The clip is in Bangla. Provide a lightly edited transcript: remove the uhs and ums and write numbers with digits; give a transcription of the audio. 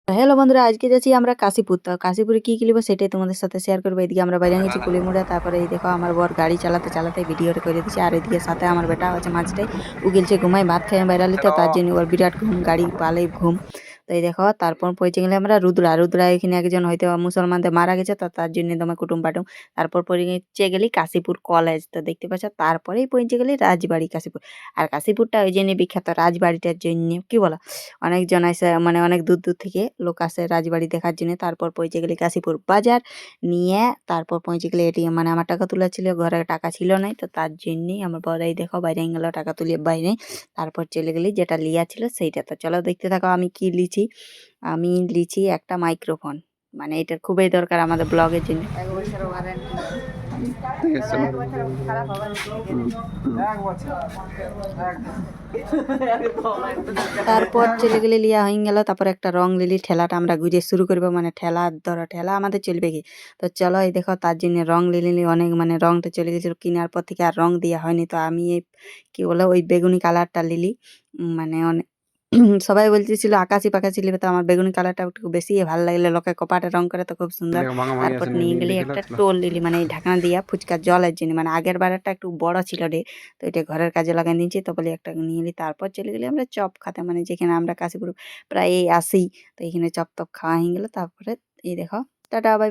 হ্যালো বন্ধুরা, আজকে যাচ্ছি আমরা কাশীপুর। তো কাশীপুরে কি কি নিব সেটাই তোমাদের সাথে শেয়ার করবো। এদিকে আমরা বাইরে গেছি কুলিমুড়া, তারপরে এই দেখো আমার বর গাড়ি চালাতে চালাতে ভিডিওটা করে দিচ্ছে। আর এদিকে সাথে আমার বেটা আছে মাঝটাই, ও গেলছে ঘুমাই, ভাত খাই বাইরালি, তো তার জন্য ওর বিরাট ঘুম, গাড়ি পালে ঘুম। তো এই দেখো তারপর পৌঁছে গেলে আমরা রুদ্রা এখানে একজন হয়তো মুসলমানদের মারা গেছে, তো তার জন্য তোমার কুটুম পাটুম। তারপর পৌঁছে গেলি কাশীপুর কলেজ, তো দেখতে পাচ্ছ। তারপরেই পৌঁছে গেলি রাজবাড়ি কাশীপুর। আর কাশীপুরটা ওই জন্য বিখ্যাত রাজবাড়িটার জন্য, কি বলো? অনেকজন আসে, মানে অনেক দূর দূর থেকে লোক আসে রাজবাড়ি দেখার জন্য। তারপর পৌঁছে গেলি কাশীপুর বাজার নিয়ে, তারপর পৌঁছে গেলে এটিএম, মানে আমার টাকা তোলা ছিল, ঘরে টাকা ছিল নাই, তো তার জন্যই আমার বড়াই দেখো বাইরে গেল টাকা তুলে বাইরে। তারপর চলে গেলি যেটা লিয়া ছিল সেইটা। তো চলো দেখতে থাকো আমি কি লিছি। আমি লিছি একটা মাইক্রোফোন, মানে এটার খুবই দরকার আমাদের ব্লগের জন্য। এক বছর ওয়ারেন্টি, এক বছর খারাপ হবার তারপর চলে গেলে লিয়া হয়ে গেল। তারপর একটা রং লিলি, ঠেলাটা আমরা ঘুরে শুরু করবো, মানে ঠেলা ধরো, ঠেলা আমাদের চলবে কি। তো চলো এই দেখো তার জন্য রং লিলি অনেক, মানে রংটা চলে গেছিল কেনার পর থেকে আর রং দেওয়া হয়নি। তো আমি এই কি বলে ওই বেগুনি কালারটা লিলি, মানে অনেক সবাই বলতেছিল আকাশি পাকাশি লিবে, তো আমার বেগুনি কালারটা একটু বেশি ভালো লাগলে, লোকে কপাটে রং করে তো খুব সুন্দর। তারপর নিয়ে গেলি একটা টোল লিলি, মানে এই ঢাকনা দিয়া ফুচকা জলের জন্য, মানে আগের বারেরটা একটু বড় ছিল রে, তো এটা ঘরের কাজে লাগাই দিয়েছি, তো বলি একটা নিয়ে এলি। তারপর চলে গেলি আমরা চপ খাতে, মানে যেখানে আমরা কাশীপুর প্রায় আসি, তো এখানে চপ টপ খাওয়া হয়ে গেলো। তারপরে এই দেখো টাটা বাই।